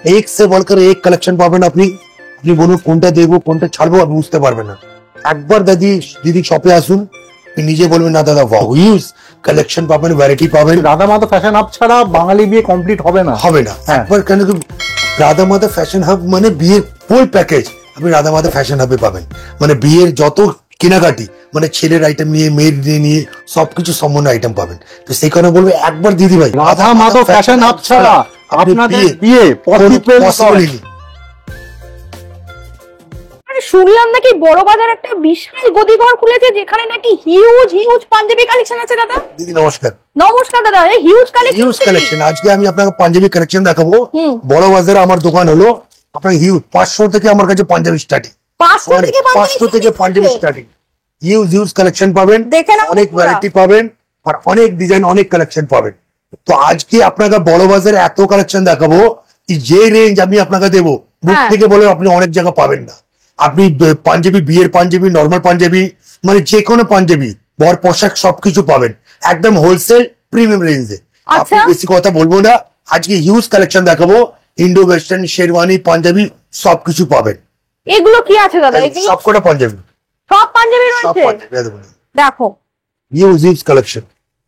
एक से बढ़कर एक কালেকশন পাবেন আপনি। আপনি বলুন কোনটা দেখবো কোনটা ছাড়বো আপনি বুঝতে পারবেন না। একবার দিদি শপে আসুন, নিজে বলবেন না দাদা ওয়াও হিউজ কালেকশন পাবেন, ভ্যারাইটি পাবেন। রাধা মাধব ফ্যাশন হাব ছাড়া বাঙালি বিয়ে কমপ্লিট হবে না। একবার কেন রাধা মাধব ফ্যাশন হাব মানে বিয়ের ফুল প্যাকেজ আপনি রাধা মাধব ফ্যাশন হাবে পাবেন। মানে বিয়ের যত কেনাকাটি, মানে ছেলের আইটেম নিয়ে মেয়ের নিয়ে সবকিছু সম্পূর্ণ আইটেম পাবেন। তো সেই কারণে বলবো একবার দিদি ভাই রাধা মাধব ফ্যাশন হাব ছাড়া আপনাদের বিয়ে পসিবল। শুনলাম নাকি বড় বাজার একটা বিশাল গদিঘর খুলেছে যেখানে নাকি হিউজ পাঞ্জাবি কালেকশন আছে দাদা। দিদি নমস্কার। নমস্কার দাদা, এই হিউজ কালেকশন আজকে আমি আপনাকে পাঞ্জাবি কালেকশন দেখাবো। বড় বাজারে আমার দোকান হলো আপনার হিউজ 500 থেকে আমার কাছে পাঞ্জাবি স্টার্টিং, 500 থেকে পাঞ্জাবি স্টার্টিং। হিউজ কালেকশন পাবেন, অনেক ভ্যারাইটি পাবেন আর অনেক ডিজাইন অনেক কালেকশন পাবেন। তো আজকে আপনাকে বড় বাজারে এত কালেকশন দেখাবো যে রেঞ্জ আমি আপনাকে দেবো বুক থেকে বলে আপনি অনেক জায়গা পাবেন না। আপনি পাঞ্জাবি, বিয়ের পাঞ্জাবি, নর্মাল পাঞ্জাবি, মানে যে কোনো পাঞ্জাবি, বর পোশাক সবকিছু পাবেন একদম হোলসেল প্রিমিয়াম রেঞ্জে। আপনি বেশি কথা বলবো না, আজকে হিউজ কালেকশন দেখাবো। ইন্ডো ওয়েস্টার্ন, শেরওয়ানি, পাঞ্জাবি সবকিছু পাবেন। এগুলো কি আছে দাদা? সবকটা পাঞ্জাবি, সব পাঞ্জাবি রয়েছে। দেখো হিউজ কালেকশন।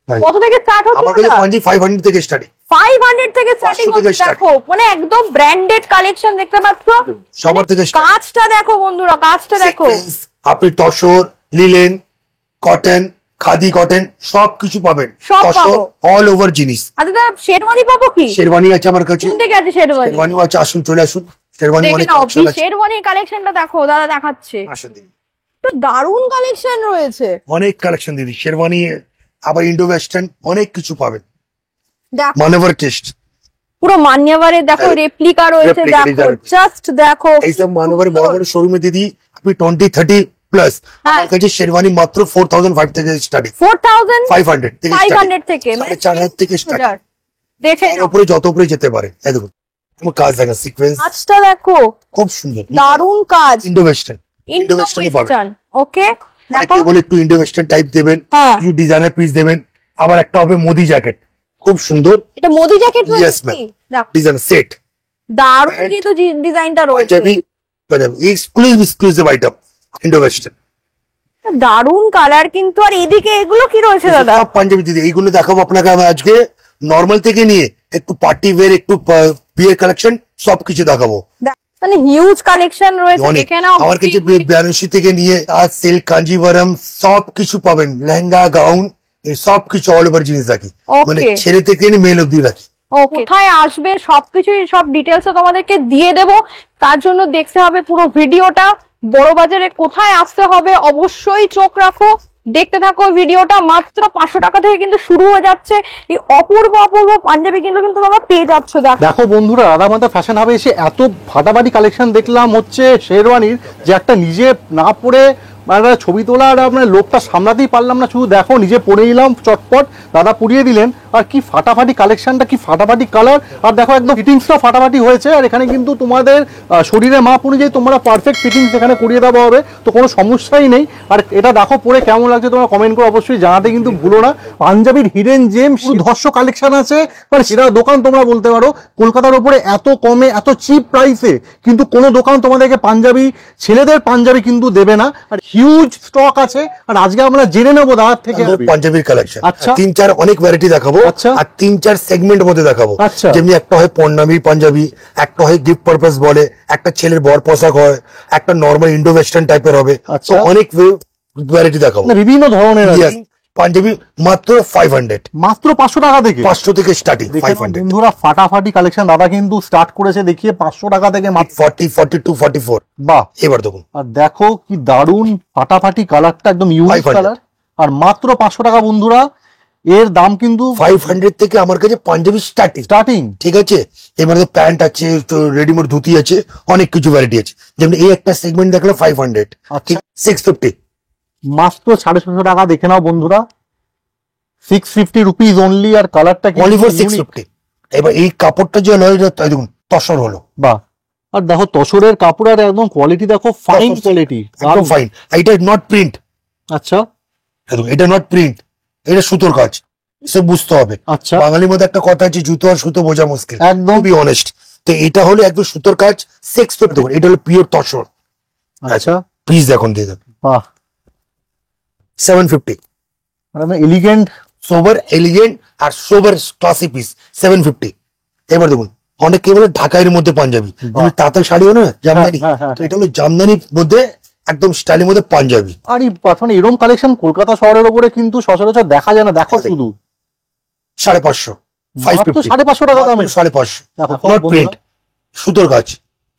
কত থেকে স্টার্ট হচ্ছে? আমার কাছে পাঞ্জাবি 500 থেকে স্টার্টিং, 500 থেকে স্টার্টিং হচ্ছে। দেখো মানে একদম ব্র্যান্ডেড কালেকশন দেখতে পাচ্ছ। সবার থেকে কাজটা দেখো বন্ধুরা, কাজটা দেখো। আপনি tussar, linen, cotton, khadi cotton সবকিছু পাবেন। তসর অল ওভার জিনিস। আচ্ছা দাদা শেরওয়ানি পাবো কি? শেরওয়ানি আছে আমার কাছে। কোন থেকে আছে শেরওয়ানি? শেরওয়ানি আছে, আসুন চলে আসুন। শেরওয়ানি অনেক কালেকশন আছে। শেরওয়ানি কালেকশনটা দেখো দাদা, দেখাচ্ছে। আসুন দিদি, তো দারুণ কালেকশন রয়েছে, অনেক কালেকশন দিদি। শেরওয়ানি আবার ইন্ডো ওয়েস্টার্ন অনেক কিছু পাবেন। মানভার টেস্ট পুরো মান্যবরে দেখো রেপ্লিকা রয়েছে। দেখো জাস্ট দেখো এই সব মানভার বড় বড় শোরুমে দিদি আপনি 20-30 প্লাস। আমার কাছে শেরওয়ানি মাত্র 4005 থেকে স্টার্টিং, 4500 থেকে 500 থেকে 4500 থেকে স্টার্ট। দেখে এর উপরে যত উপরে যেতে পারে। এই দেখুন আমার কাজ দেখা সিকোয়েন্স, কাজটা দেখো খুব সুন্দর দারুণ কাজ। ইন্ডো ওয়েস্টার্ন পাবেন। ওকে দেখো বলে একটু ইন্ডো ওয়েস্টার্ন টাইপ দেবেন, একটু ডিজাইনার পিস দেবেন। আবার একটা হবে মোদি জ্যাকেট, খুব সুন্দর। এটা মোদি জ্যাকেট রয়েছে, দেখো ডিজাইন সেট দারুণ কিন্তু ডিজাইনটা রয়েছে। এক্সক্লুসিভ আইটেম ইন্ডো ওয়েস্টার্ন, দারুণ কালার কিন্তু। আর এদিকে এগুলো কি রয়েছে দাদা? সব পাঞ্জাবি দিদি, এইগুলো দেখাবো আপনাকে আমি আজকে। নরমাল থেকে নিয়ে একটু পার্টি ওয়্যার, একটু বিয়ের কালেকশন সবকিছু দেখাবো। মানে হিউজ কালেকশন রয়েছে। দেখে নাও আমার কাছে বেনারসি থেকে নিয়ে আর সিল্ক, কাঞ্জিভারম সবকিছু পাবেন। লেহেঙ্গা, গাউন সবকিছু অল ওভার জিনিস রাখি, মানে ছেলে থেকে নিয়ে মেল অব্দি রাখি। কোথায় আসবে সবকিছু, সব ডিটেলস তোমাদেরকে দিয়ে দেব। তার জন্য দেখতে হবে পুরো ভিডিওটা। বড় বাজারে কোথায় আসতে হবে অবশ্যই চোখ রাখো, দেখতে থাকো ভিডিওটা। মাত্র 500 টাকা থেকে কিন্তু শুরু হয়ে যাচ্ছে এই অপূর্ব পাঞ্জাবি কিন্তু তোমরা পেয়ে যাচ্ছ। দেখো বন্ধুরা, রাধা মাধব ফ্যাশন হাবে এসে এত ফাটাফাটি কালেকশন দেখলাম হচ্ছে শেরওয়ানির, যে একটা নিজে না পরে মানে ছবি তোলা আর আপনার লোকটা সামলাতেই পারলাম না। শুধু দেখো নিজে পরে নিলাম চটপট, দাদা পুড়িয়ে দিলেন। আর কি ফাটাফাটি কালেকশনটা, কি ফাটাফাটি কালার। আর দেখো একদম ফিটিংসটা ফাটাফাটি হয়েছে। আর এখানে কিন্তু তোমাদের শরীরের মাপ অনুযায়ী তোমরা পারফেক্ট ফিটিংস এখানে করিয়ে দেওয়া হবে, তো কোনো সমস্যাই নেই। আর এটা দেখো পরে কেমন লাগছে তোমরা কমেন্ট করে অবশ্যই জানাতে কিন্তু ভুলো না। পাঞ্জাবির হিডেন জেম ধর্ষ কালেকশন আছে, মানে সেটা দোকান তোমরা বলতে পারো কলকাতার উপরে এত কমে এত চিপ প্রাইসে কিন্তু কোনো দোকান তোমাদেরকে পাঞ্জাবি, ছেলেদের পাঞ্জাবি কিন্তু দেবে না। আর হিউজ স্টক আছে। আর আজকে আমরা জেনে নেবো দাদার থেকে পাঞ্জাবির কালেকশন। আচ্ছা 3-4 অনেক ভ্যারাইটি দেখাবো। আচ্ছা আর 3-4 সেগমেন্ট মধ্যে দেখাবো। যেমনি একটা হয় পর্নামি পাঞ্জাবি, একটা হয় গিফট পারপাস বলে, একটা ছেলের বর পোশাক হয়, একটা নর্মাল ইন্ডো ওয়েস্টার্ন টাইপের হবে। তো অনেক ভ্যারাইটি দেখাবো, বিভিন্ন ধরনের পাঞ্জাবি। মাত্র 500, মাত্র 500 টাকা থেকে, 500 থেকে স্টার্টিং 500। বন্ধুরা ফাটাফাটি কালেকশন দাদা কিন্তু স্টার্ট করেছে দেখিয়ে 500 টাকা থেকে মাত্র 40, 42, 44। বাহ, এবার দেখুন। আর দেখো কি দারুন ফাটাফাটি কালারটা, একদম ইউনিক কালার। আর মাত্র 500 টাকা বন্ধুরা। এর দাম কিন্তু 500 থেকে আমার কাছে পাঞ্জাবি স্টার্টিং। ঠিক আছে, এবারে প্যান্ট আছে, রেডিমেড ধুতি আছে, অনেক কিছু ভ্যারাইটি আছে। যেমন এই একটা সেগমেন্ট দেখলে 500, 650। মাত্র 650 টাকা। দেখে নাও বন্ধুরা, 650 রুপিস অনলি। আর কালারটা অনলি ফর 650। এবার এই কাপড়টা যে হলো দেখুন তসর হলো, বাহ। আর দেখো তসরের কাপড় আর একদম কোয়ালিটি দেখো, ফাইন কোয়ালিটি, একদম ফাইন। এটা নট প্রিন্ট। আচ্ছা দেখুন এটা নট প্রিন্ট, এটা সুতোর কাজ, সব বুঝতে হবে। আচ্ছা বাঙালির মধ্যে একটা কথা আছে, জুতো আর সুতো বোঝা মুশকিল, একদম বি অনেস্ট। তো এটা হলো একদম সুতোর কাজ 650 দেখুন, এটা হলো পিওর তসর। আচ্ছা পিস দেখুন দিয়ে দেন বাহ 750, মানে এলিগেন্ট সোবার এলিগেন্ট আর সোবার ক্লাসিক পিস 750। এবার দেখুন অনেকে বলে ঢাকাইয়ের মধ্যে পাঞ্জাবি, তাঁতের শাড়িও না জামদানি, তো এটা হলো জামদানির মধ্যে একদম স্টাইলের মধ্যে পাঞ্জাবি। আর মানে এরকম কালেকশন কলকাতা শহরের উপরে কিন্তু সচরাচর দেখা যায় না। দেখো শুধু 550, 550, 550 টাকা দামে 550 প্রিন্ট সুতোর কাজ,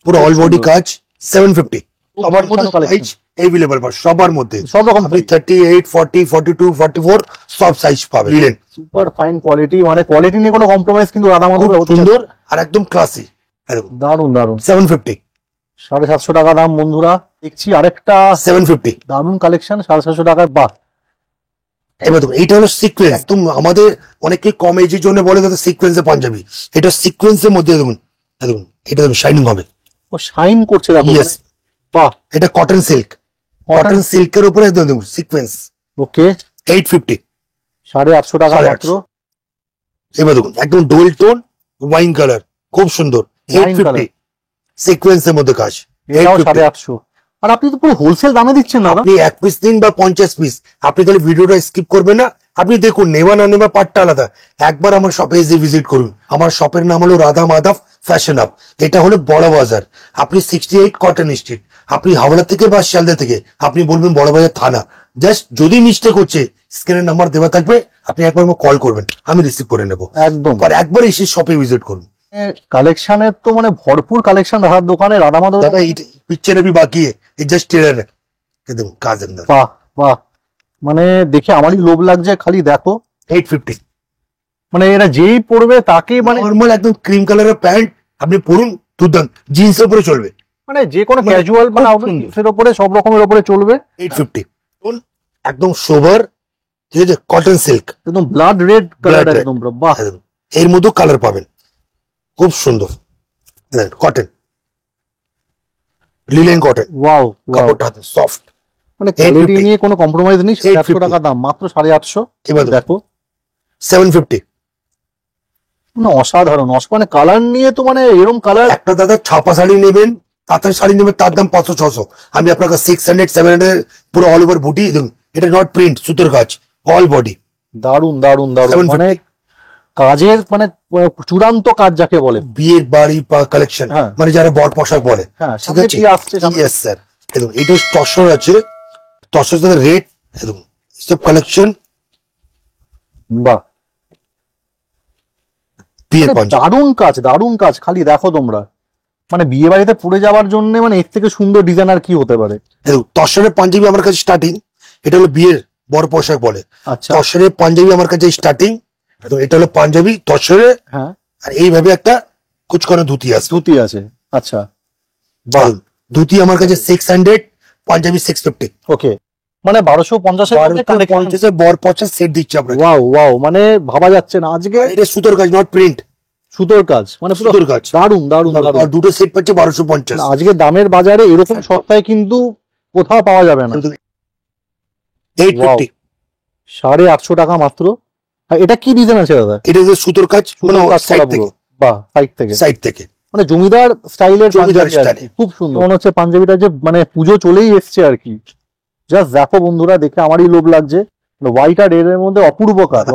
পুরো অল বডি কাজ 750। সবার মধ্যে সাইজ अवेलेबल পাবেন, সবার মধ্যে সব রকম আপনি 38, 40, 42, 44 সব সাইজ পাবেন। লিলেন সুপার ফাইন কোয়ালিটি, মানে কোয়ালিটি নিয়ে কোনো কম্প্রোমাইজ কিন্তু রাধা মাধবের হচ্ছে সুন্দর আর একদম ক্লাসি। দারুন দারুন 750, 750 টাকা দাম বন্ধুরা। দেখছি আরেকটা 750 দারুন কালেকশন 750 টাকায়। বাহ এবার দেখুন এইটা হলো সিকোয়েন্স, একদম আমাদের অনেকে কম এজের জন্য বলে দাদা সিকোয়েন্সে পাঞ্জাবি, এটা সিকোয়েন্সের মধ্যে দেখুন, দেখুন এটা দেখুন শাইনিং হবে, ও শাইন করছে দেখো। ইয়েস বাহ এটা কটন সিল্ক, কটন সিল্কের উপরে দেখুন সিকোয়েন্স। ওকে 850, 850 টাকা 850 মাত্র। এবার দেখুন একদম ডোল টোন ওয়াইন কালার, খুব সুন্দর। Wine 850 সিকোয়েন্সের মধ্যে কাজ, এটাও 850। 850। আর আপনি তো পুরো হোলসেল দামে দিচ্ছেন না? আপনি 1 পিস দিন বা 50 পিস, আপনি তাহলে ভিডিওটা স্কিপ করবেন না। আপনি দেখুন নেওয়া না নেওয়া পার্টটা আলাদা, একবার আমার শপে এসে ভিজিট করুন। আমার শপের নাম হলো রাধা মাধব ফ্যাশন হাব, এটা হলো বড় বাজার। আপনি 68 কটন স্ট্রিট, আপনি হাওড়া থেকে বা শিয়ালদা থেকে আপনি বলবেন বড় বাজার থানা, জাস্ট যদি মিস্টেক হচ্ছে স্ক্রিনের নাম্বার দেওয়া থাকবে, আপনি একবার কল করবেন, আমি রিসিভ করে নেবো। একদম আর একবার এসে শপে ভিজিট করুন। কালেকশনের তো মানে ভরপুর কালেকশন রাধার দোকানে। রাধা মাধব দাদা এই পিকচার भी बाकी है, ये जस्ट ट्रेलर है, एकदम काज अंदर। বাহ বাহ, মানে দেখে আমারই লোভ লাগছে। খালি দেখো 850, মানে এরা যেই পড়বে তাকে মানে নরমাল একদম ক্রিম কালারের প্যান্ট আপনি পরুন, দুর্দান্ত জিন্সের উপরে চলবে। মানে যে কোনো ক্যাজুয়াল মানে আউটফিটের উপরে সব রকমের উপরে চলবে। 850 একদম সোবার, ঠিক আছে, কটন সিল্ক, একদম ব্লাড রেড কালার, red। একদম বাহ। এর মধ্যে কালার পাবেন, খুব সুন্দর কটন, লিলেন কটন, ওয়াও কাপড়টা সফট, মানে কোয়ালিটি 850 নিয়ে কোনো কম্প্রোমাইজ নেই। 800 850 টাকা দাম মাত্র 850। এবার দেখো 750। মানে অসাধারণ মানে কালার নিয়ে তো মানে এরকম কালার। একটা দাদা ছাপা শাড়ি নেবেন, তাঁতের শাড়ি নেবেন, তার দাম 500-600, আমি আপনাকে 600, 700 পুরো অল ওভার বুটি দেখুন। এটা নট প্রিন্ট, সুতোর কাজ, অল বডি। দারুন দারুন দারুন, 750 মানে কাজের মানে চূড়ান্ত কাজ যাকে বলে। বিয়ের বাড়ি কালেকশন, হ্যাঁ। মানে যারা বর পোশাক বলে, হ্যাঁ, ঠিক সামনে আছে, কি আসছে সামনে? Yes sir. দেখুন এটা তসর আছে, তসর সাথে রেট, দেখুন সব কালেকশন বাহ বিয়ের মানে পাঞ্জাবি। দারুণ কাজ খালি দেখো তোমরা। মানে বিয়ে বাড়িতে পড়ে যাওয়ার জন্য মানে এর থেকে সুন্দর ডিজাইন আর কি হতে পারে। দেখুন তসরের পাঞ্জাবি আমার কাছে স্টার্টিং, এটা হলো বিয়ের বর পোশাক বলে। আচ্ছা তসরের পাঞ্জাবি আমার কাছে স্টার্টিং, এটা হলো পাঞ্জাবি তসরে, হ্যাঁ, আর এইভাবে একটা কুচকানো ধুতি আছে। ধুতি আছে। আচ্ছা বাহ, ধুতি আমার কাছে 600, পাঞ্জাবি 650। ওকে, মানে 1250 1250 বর পচা সেট দিচ্ছে আপনাকে। ওয়াও মানে ভাবা যাচ্ছে না আজকে। এটা সুতোর কাজ, নট প্রিন্ট, সুতোর কাজ, মানে পুরো সুতোর কাজ। দারুন আর দুটো সেট পাচ্ছে 1250। আজকে দামের বাজারে এরকম সস্তায় কিন্তু কোথাও পাওয়া যাবে না। 850, 850 টাকা মাত্র। আর এটা কি ডিজাইন আছে দাদা? এটা যে সুতোর কাজ, কোনো সুতোর কাজ সাইড করা থেকে, পুরো। বাহ, সাইড থেকে মানে জমিদার স্টাইলের জমিদার পাঞ্জাবি আর style কি। খুব সুন্দর মনে হচ্ছে পাঞ্জাবিটা যে মানে পুজো চলেই এসছে আর কি। জাস্ট দেখো বন্ধুরা, দেখে আমারই লোভ লাগছে। হোয়াইট আর রেড এর মধ্যে অপূর্ব কাজ,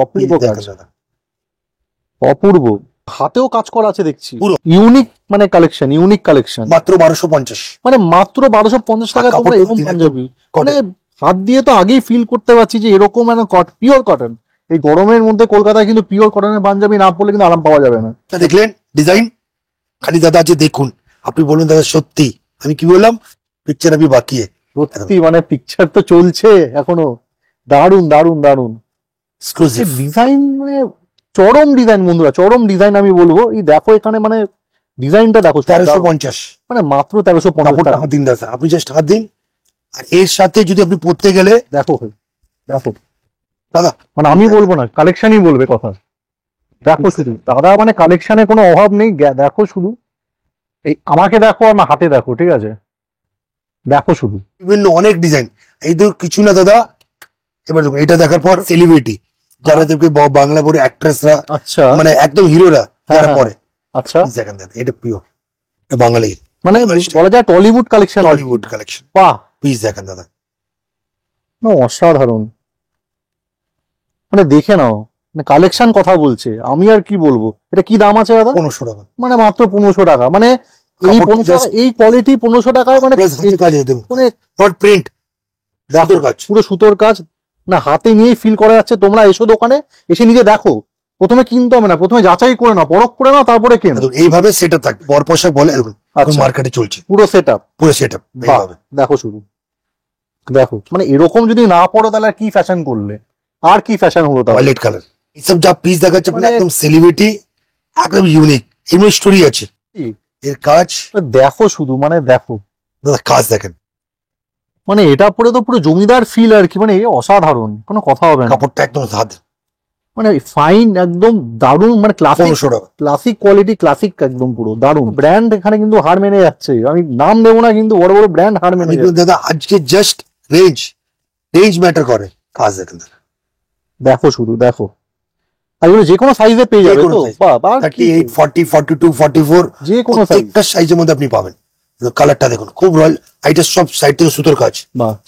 অপূর্ব। হাতেও কাজ করা আছে দেখছি, পুরো। ইউনিক মানে কালেকশন, ইউনিক কালেকশন। মাত্র 1250। মানে মাত্র 1250 টাকা তোমরা কাপড় এরকম দিলে পাঞ্জাবি, cotton। মানে হাত দিয়ে তো আগেই ফিল করতে পারছি যে এরকম মানে পিওর কটন। এই গরমের মধ্যে কলকাতায় কিন্তু পিওর কটনের পাঞ্জাবি না পড়লে কিন্তু আরাম পাওয়া যাবে না। দেখলেন ডিজাইন, খালি দাদা আছে দেখুন, আপনি বলুন দাদা সত্যি আমি কি বললাম, পিকচার আমি বাকি সত্যি মানে পিকচার তো চলছে এখনো। দারুন এক্সক্লুসিভ ডিজাইন, মানে চরম ডিজাইন বন্ধুরা, চরম ডিজাইন আমি বলবো। এই দেখো এখানে মানে ডিজাইনটা দেখো, 1350। মানে মাত্র 1350 কাপড়টা টাকা। হাত দিন দাদা, আপনি জাস্ট হাত দিন। আর এর সাথে যদি আপনি পড়তে গেলে দেখো দাদা, মানে আমি বলবো না, কালেকশনই বলবে কথা। দেখো শুধু দাদা, মানে কালেকশনের কোনো অভাব নেই। দেখো শুধু এই আমাকে দেখো আর আমার হাতে দেখো, ঠিক আছে, দেখো শুধু বিভিন্ন অনেক ডিজাইন, এই তো কিছু না দাদা। এবার দেখুন এটা দেখার পর সেলিব্রিটি যারা দেখবে বাংলা বড় অ্যাক্ট্রেসরা, আচ্ছা মানে একদম হিরোরা যারা হ্যাঁ। পরে, আচ্ছা, দেখেন দাদা, এটা পিওর বাঙালি, মানে বলা যায় টলিউড কালেকশন। Hollywood collection. বাহ, পিস দেখেন দাদা, অসাধারণ। মানে দেখে নাও, মানে কালেকশন কথা বলছে, আমি আর কি বলবো। এটা কি দাম আছে দাদা? 1500 টাকা। মানে মাত্র 1500 টাকা। মানে এই 1500 টাকা, এই কোয়ালিটি 1500 টাকায়, মানে মানে নট প্রিন্ট, সুতোর কাজ, পুরো সুতোর কাজ। না, হাতে নিয়ে ফিল করা যাচ্ছে। তোমরা এসো দোকানে, এসে নিজে দেখো। প্রথমে কিনতে হবে না, প্রথমে যাচাই করে নাও, পরখ করে নাও, তারপরে কেনো। এইভাবে সেটা থাকবে, বর পোশাক বলে আচ্ছা, মার্কেটে চলছে পুরো সেটআপ, পুরো সেটআপ। দেখো শুধু দেখো, মানে এরকম যদি না পড়ো তাহলে কি ফ্যাশন করলে, আর কি ফ্যাশন হলো? ওয়াইলেট কালার, এইসব যা পিস দেখাচ্ছে মানে একদম সেলিব্রিটি, একদম ইউনিক, এমনি স্টোরি আছে এর কাজ। দেখো শুধু, মানে দেখো দাদা কাজ দেখেন, মানে এটা পরে তো পুরো জমিদার ফিল আর কি। মানে অসাধারণ, কোনো কথা হবে না। কাপড়টা একদম ধাদ, মানে ফাইন, একদম দারুণ, মানে ক্লাসিক, 1500 টাকা। ক্লাসিক কোয়ালিটি, ক্লাসিক একদম পুরো দারুণ। ব্র্যান্ড এখানে কিন্তু হার মেনে যাচ্ছে। আমি নাম দেবো না, কিন্তু বড় বড় ব্র্যান্ড হার মেনে যাচ্ছে। দাদা আজকে জাস্ট রেঞ্জ ম্যাটার করে। কাজ দেখেন দাদা, দেখো শুধু দেখো, আর এগুলো যে কোনো সাইজে পেয়ে যাবে তো। 38, 40, 42, 44 যে কোনো সাইজ, একটা সাইজের মধ্যে আপনি পাবেন। কালারটা দেখুন, খুব রয়্যাল। এটা সব সাইড থেকে সুতোর কাজ,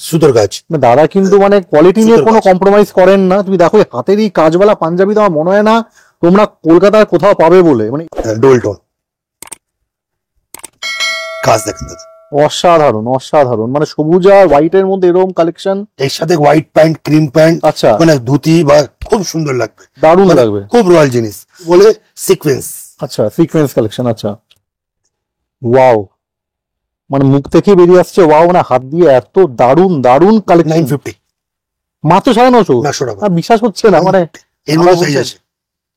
সুতোর কাজ। দাদা কিন্তু মানে কোয়ালিটি নিয়ে কোনো কম্প্রোমাইজ করেন না। তুমি দেখো হাতের এই কাজওয়ালা পাঞ্জাবি তো আমার মনে হয় না তোমরা কলকাতায় কোথাও পাবে বলে। মানে ডোল টোন কাজ দেখেন দাদা, অসাধারণ অসাধারণ। মানে সবুজ আর হোয়াইটের মধ্যে এরকম কালেকশন, এর সাথে হোয়াইট প্যান্ট, ক্রিম প্যান্ট, আচ্ছা, মানে ধুতি বা খুব সুন্দর লাগবে, দারুণ লাগবে, খুব রয়্যাল জিনিস বলে সিকোয়েন্স। আচ্ছা, সিকোয়েন্স কালেকশন। আচ্ছা, ওয়াও, মানে মুখ থেকে বেরিয়ে আসছে ওয়াও। মানে হাত দিয়ে এত দারুণ দারুণ কালেকশন। 950 মাত্র 950 টাকা। বিশ্বাস হচ্ছে না, মানে এর মধ্যে সাইজ আছে,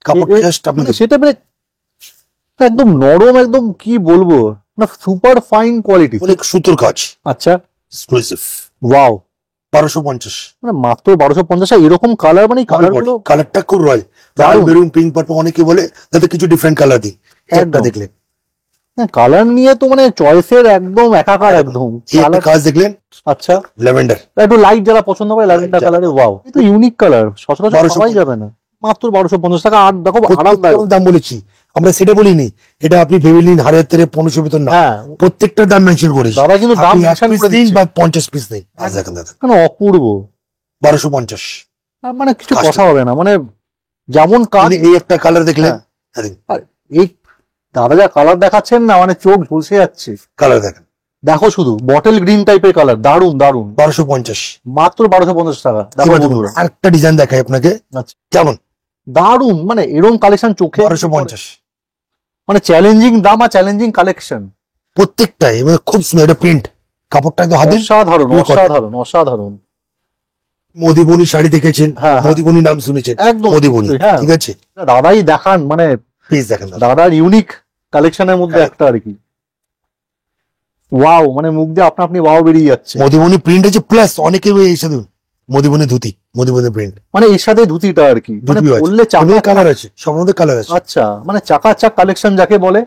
কাপড় জাস্ট আপনি সেটা মানে একদম নরম, একদম কি বলবো না, সুপার ফাইন কোয়ালিটি, অনেক সুতোর কাজ। আচ্ছা, এক্সক্লুসিভ, ওয়াও, 1250, মানে মাত্র 1250। এরকম কালার, মানে কালারগুলো, কালারটা খুব রয়্যাল, লাল, মেরুন, পিঙ্ক, পার্পল। অনেকে বলে তাতে কিছু ডিফারেন্ট কালার দিই, একটা দেখলেন। কালার নিয়ে তো মানে চয়েসের একদম একাকার একদম। কাজ দেখলেন, আচ্ছা, ল্যাভেন্ডার, একটু লাইট যারা পছন্দ করে ল্যাভেন্ডার কালারে, ওয়াও, এটা ইউনিক কালার, সচরাচর পাওয়াই যাবে না। মাত্র 1250 টাকা। আর দেখো আরামদায়ক দাম বলেছি আমরা, সেটা বলিনি। এটা আপনি ভেবে নিন, হারের থেকে 1500 ভিতর না, প্রত্যেকটার দাম মেনশন করেছি। দাদা কিন্তু দাম মেনশন করে দিন বা 50 পিস নেই। আজ দেখেন দাদা, কেন অপূর্ব, 1250, মানে কিছু কথা হবে না। মানে যেমন কাজ, এই একটা কালার দেখলেন, এই দাদা যা কালার দেখাচ্ছেন না, মানে চোখ ঝলসে যাচ্ছে। কালার দেখেন, দেখো শুধু, বটল গ্রিন টাইপের কালার, দারুন দারুন। 1250, মাত্র 1250 টাকা। একটা ডিজাইন দেখাই আপনাকে, কেমন দারুন, মানে এরকম কালেকশন চোখে। 1250, মানে চ্যালেঞ্জিং দাম আর চ্যালেঞ্জিং কালেকশন প্রত্যেকটাই। মানে খুব সুন্দর, এটা প্রিন্ট, কাপড়টা একদম হাতে, অসাধারণ অসাধারণ অসাধারণ। মধুবনী শাড়ি দেখেছেন, মধুবনী নাম শুনেছেন, একদম মধুবনী, ঠিক আছে। দাদাই দেখান, মানে প্লিজ দেখেন দাদার ইউনিক কালেকশনের মধ্যে একটা আর কি। ওয়াও, মানে মুখ দিয়ে আপনি ওয়াও বেরিয়ে যাচ্ছে। মধুবনী প্রিন্ট আছে, প্লাস অনেকে এর সাথে মধুবনী ধুতি, মধুবনী প্রিন্ট, মানে এর সাথে ধুতিটা আর কি, মানে বললে চাকা কালার আছে, সব মধ্যে কালার আছে। আচ্ছা, মানে চাকাচাক কালেকশন যাকে বলে।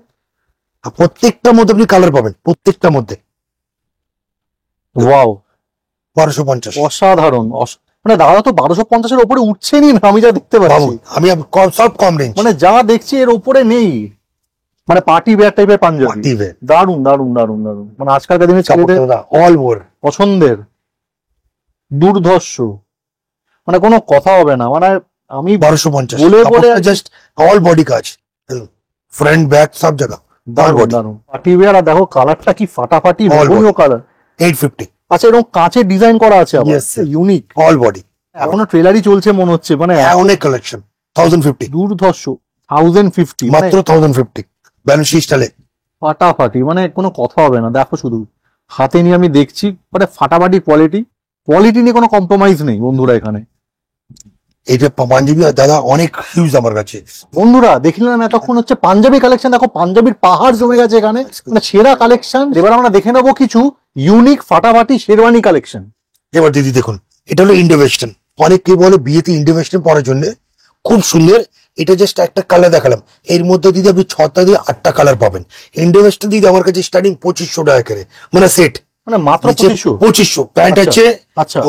প্রত্যেকটার মধ্যে আপনি কালার পাবেন, প্রত্যেকটার মধ্যে। ওয়াও, 1250, অসাধারণ। মানে দাদা তো 1250-এর উপরে উঠছেনই না, আমি যা দেখতে পাচ্ছি। আমি সব কম রেঞ্জ, মানে যা দেখছি এর উপরে নেই। মানে পার্টি ওয়্যার টাইপের পাঞ্জাবি, দারুন দারুন দারুন দারুন। মানে আজকালকার দিনে ছেলেদের অল ওভার পছন্দের, দুর্ধর্ষ, মানে কোনো কথা হবে না। মানে আমি 1250 বলে বলে জাস্ট অল বডি কাজ, ফ্রন্ট ব্যাক সব জায়গা দারুন দারুন। পার্টি ওয়্যার, আর দেখো কালারটা কি ফাটাফাটি, লোভনীয় কালার। 850, আচ্ছা, এরকম কাঁচের ডিজাইন করা আছে, ইউনিক, অল বডি। এখনো ট্রেলারই চলছে মনে হচ্ছে। মানে অনেক কালেকশন, 1050, দুর্ধর্ষ, 1050, মাত্র 1050, ব্যানারসি স্টাইলে ফাটাফাটি, মানে কোনো কথা হবে না। দেখো শুধু, হাতে নিয়ে আমি দেখছি, মানে ফাটাফাটি কোয়ালিটি, কোয়ালিটি নিয়ে কোনো কম্প্রোমাইজ নেই বন্ধুরা এখানে। এইটা পাঞ্জাবি দাদা অনেক হিউজ আমার কাছে। বন্ধুরা দেখলাম এতক্ষণ হচ্ছে পাঞ্জাবি কালেকশন, দেখো পাঞ্জাবির পাহাড় জমে গেছে এখানে, মানে সেরা কালেকশন। এবার আমরা দেখে নেবো কিছু ইউনিক ফাটাফাটি শেরওয়ানি কালেকশন। এবার দিদি দেখুন, এটা হলো ইন্ডো ওয়েস্টার্ন। অনেকে বলে বিয়েতে ইন্ডো ওয়েস্টার্ন পরার জন্য, খুব সুন্দর। এটা জাস্ট একটা কালার দেখালাম, এর মধ্যে দিদি আপনি 6টা দিয়ে 8টা কালার পাবেন। ইন্ডো ওয়েস্টার্ন দিদি আমার কাছে স্টার্টিং 2500 টাকা করে, মানে সেট, মানে মাত্র 2500। প্যান্ট আছে,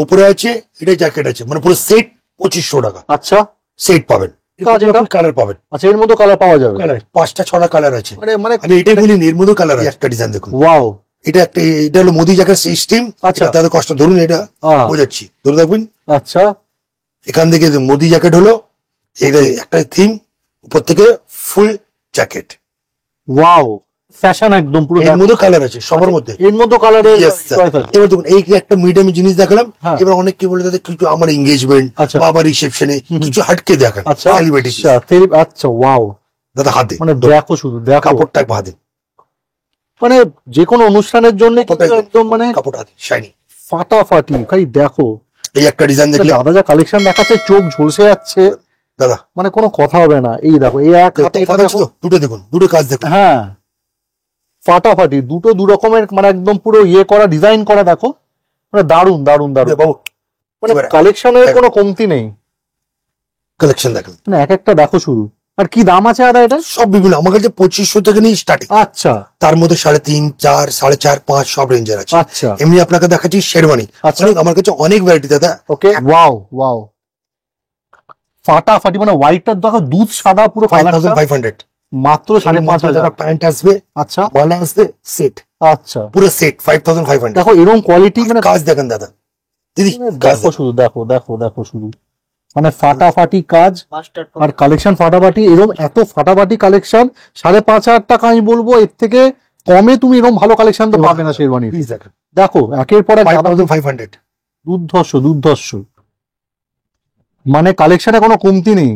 উপরে আছে, এটা জ্যাকেট আছে, মানে পুরো সেট 2500 টাকা। আচ্ছা, সেট পাবেন, কাজ এটা কালার পাবেন। আচ্ছা, এর মধ্যে কালার পাওয়া যাবে? কালার 5টা-6টা কালার আছে। মানে আমি এটাই বলি এর মধ্যে কালার আছে। একটা ডিজাইন দেখুন, ওয়াও, এটা হলো মোদি জ্যাকেট সিস্টেম। আচ্ছা, তাদের কষ্ট ধরুন, এটা বোঝাচ্ছি, ধরে দেখবেন। আচ্ছা, এখান থেকে মোদি জ্যাকেট হলো, এটা একটা থিম, উপর থেকে ফুল জ্যাকেট। ওয়াও, ফ্যাশন একদম পুরো। এর মধ্যে কালার আছে সবার মধ্যে, এর মধ্যে কালারের। এবার দেখুন এই একটা মিডিয়াম জিনিস দেখালাম। এবার অনেক কি বলে দাদা, কিছু আমার এঙ্গেজমেন্ট বা আমার রিসেপশনে কিছু হাটকে দেখান। আচ্ছা, আচ্ছা, ওয়াও দাদা হাতে, মানে দেখো শুধু দেখো কাপড়টা হাতে, মানে যে কোনো অনুষ্ঠানের জন্য একদম মানে কাপড় হাতে শাইনি ফাটাফাটি। খালি দেখো এই একটা ডিজাইন দেখলে দাদা যা কালেকশন দেখাচ্ছে, চোখ ঝলসে যাচ্ছে দাদা, মানে কোনো কথা হবে না। এই দেখো, এই এক হাতে দুটো দেখুন, দুটো কাজ দেখুন। হ্যাঁ, ফাটাফাটি, দুটো দু রকমের মানে একদম পুরো ইয়ে করা, ডিজাইন করা। দেখো মানে দারুন দারুন দারুন, মানে কালেকশনের কোনো কমতি নেই। কালেকশন দেখুন মানে এক একটা দেখো শুরু। আর কি দাম আছে দাদা এটা? সব বিভিন্ন, আমার কাছে 2500 থেকে নিয়ে স্টার্টিং। আচ্ছা, তার মধ্যে 3.5, 4, 4.5, 5 সব রেঞ্জের আছে। আচ্ছা, এমনি আপনাকে দেখাচ্ছি শেরওয়ানি। আচ্ছা, আমার কাছে অনেক ভ্যারাইটি দাদা। ওকে, ওয়াও ওয়াও, ফাটাফাটি। মানে হোয়াইটটার দেখো দুধ সাদা পুরো, 5500 মাত্র 5,500 প্যান্ট আসবে। আচ্ছা, বলা আসবে সেট, আচ্ছা, পুরো সেট 5500। দেখো এরকম কোয়ালিটি, মানে কাজ দেখেন দাদা, দিদি দেখো শুধু, দেখো দেখো দেখো শুধু, মানে ফাটাফাটি কাজ আর কালেকশন ফাটাফাটি। এরকম এত ফাটাফাটি কালেকশন 5,500 টাকা আমি বলবো, এর থেকে কমে তুমি এরকম ভালো কালেকশন তো পাবে না শেরওয়ানি। দেখো একের পর এক 5500, দুর্ধর্ষ দুর্ধর্ষ, মানে কালেকশনে কোনো কমতি নেই।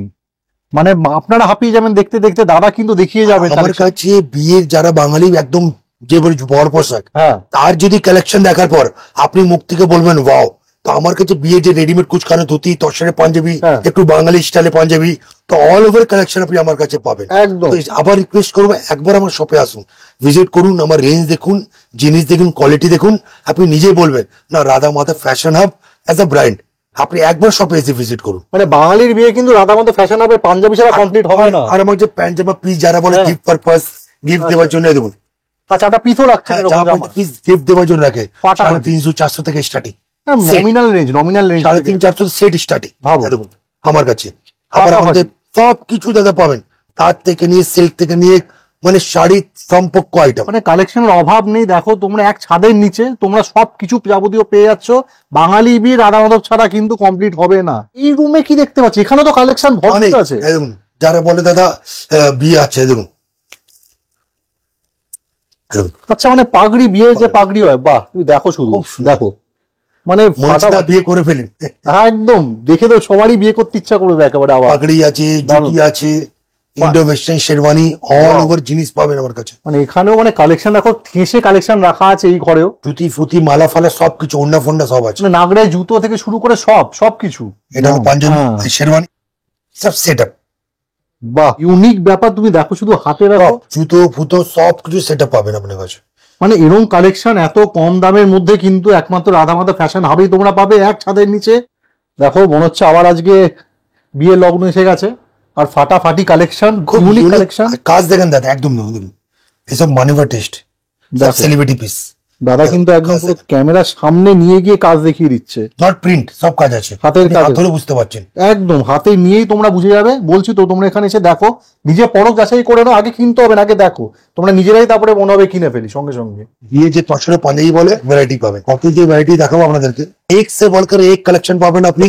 মানে আপনারা হাঁপিয়ে যাবেন দেখতে দেখতে, দাদা কিন্তু দেখিয়ে যাবেন। আমার কাছে বিয়ের যারা বাঙালি একদম যে বড় পোশাক, হ্যাঁ, তার যদি কালেকশন দেখার পর আপনি মুখ থেকে বলবেন ওয়াও, তো আমার কাছে বিয়ের যে রেডিমেড কুচকানো ধুতি, তসরের পাঞ্জাবি, একটু বাঙালি স্টাইলে পাঞ্জাবি, তো অল ওভার কালেকশন আপনি আমার কাছে পাবেন একদম। আবার রিকোয়েস্ট করবো, একবার আমার শপে আসুন, ভিজিট করুন, আমার রেঞ্জ দেখুন, জিনিস দেখুন, কোয়ালিটি দেখুন, আপনি নিজে বলবেন না Radha Madhab fashion hub as a brand. আপনি একবার শপে এসে ভিজিট করুন। মানে বাঙালির বিয়ে কিন্তু রাধা মাধব ফ্যাশন হাবে পাঞ্জাবি ছাড়া কমপ্লিট হবে না। আর আমার যে পাঞ্জামা পিস যারা বলে গিফট পারপাস, গিফট দেওয়ার জন্য দেখুন, আচ্ছা, একটা পিসও রাখছেন, পিস গিফট দেওয়ার জন্য রাখে 300-400 থেকে starting. Nominal range 350-400 set starting দেখুন আমার কাছে। আবার আমাদের সব কিছু দাদা পাবেন, তার থেকে নিয়ে সিল্ক থেকে নিয়ে মানে শাড়ি সম্পর্ক আইটেম, মানে কালেকশনের অভাব নেই। দেখো তোমরা এক ছাদের নিচে তোমরা সবকিছু যাবতীয় পেয়ে যাচ্ছ। বাঙালি বিয়ে রাধা মাধব ছাড়া কিন্তু কমপ্লিট হবে না। এই রুমে কি দেখতে পাচ্ছি, এখানে তো কালেকশন ভর্তি আছে। দেখুন যারা বলে দাদা বিয়ে আছে, দেখুন আচ্ছা, মানে পাগড়ি, বিয়ে যে পাগড়ি হয়, বাহ, তুমি দেখো শুধু দেখো, মানে বিয়ে করে ফেলেন একদম, দেখে তো সবারই বিয়ে করতে ইচ্ছা করবে একেবারে। আবার পাগড়ি আছে, জুতি আছে, Indo western sherwani, all over জিনিস পাবেন আমার কাছে। মানে এখানেও মানে কালেকশন দেখো, ঠেসে কালেকশন রাখা আছে এই ঘরেও। জুতি ফুতি মালা ফালা সবকিছু, ওন্না ফন্ডা সব আছে, নাগড়ায় জুতো থেকে শুরু করে সবকিছু। এটা পাঞ্জাবি শেরওয়ানি সব সেট আপ। বাহ, ইউনিক ব্যাপার। তুমি দেখো শুধু হাতে রাখো, জুতো ফুতো সবকিছু সেট আপ পাবেন আপনার কাছে। মানে এরকম কালেকশন এত কম দামের মধ্যে কিন্তু একমাত্র রাধা মাধব ফ্যাশন হাবেই তোমরা পাবে, এক ছাদের নিচে। দেখো মনে হচ্ছে আবার আজকে বিয়ের লগ্ন এসে গেছে। আর ফাটাফাটি কালেকশন, খুব ইউনিক কালেকশন। কাজ দেখেন দাদা, একদম এসব মানিভার টেস্ট, সেলিব্রিটি পিস। দাদা কিন্তু একদম পুরো ক্যামেরার সামনে নিয়ে গিয়ে কাজ দেখিয়ে দিচ্ছে। নট প্রিন্ট, সব কাজ আছে, হাতের কাজ ধরে বুঝতে পারছেন, একদম হাতে নিয়েই তোমরা বুঝে যাবে। বলছি তো, তোমরা এখানে এসে দেখো, নিজে পরখ যাচাই করে নাও। আগে কিনতে হবে না, আগে দেখো তোমরা নিজেরাই, তারপরে মনে হবে কিনে ফেলি সঙ্গে সঙ্গে। বিয়ে যে তসরে পাঞ্জাবি বলে ভ্যারাইটি পাবেন, কত যে ভ্যারাইটি দেখাবো আপনাদেরকে, এক সে বলকর এক কালেকশন পাবেন। আপনি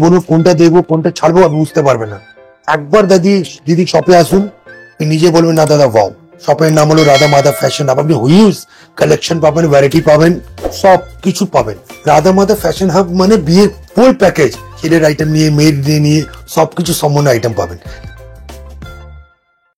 বলুন কোনটা দেখবো কোনটা ছাড়বো, আপনি বুঝতে পারবেন না। একবার দিদি শপে আসুন, নিজে বলবেন না দাদা ওয়াও। শপের নাম হলো রাধা মাধব ফ্যাশন হাব। আপনি হিউজ কালেকশন পাবেন, ভ্যারাইটি পাবেন, সব কিছু পাবেন। রাধা মাধব ফ্যাশন হাব মানে বিয়ের ফুল প্যাকেজ, ছেলের আইটেম নিয়ে, মেয়ের নিয়ে সবকিছু সম্পূর্ণ আইটেম পাবেন।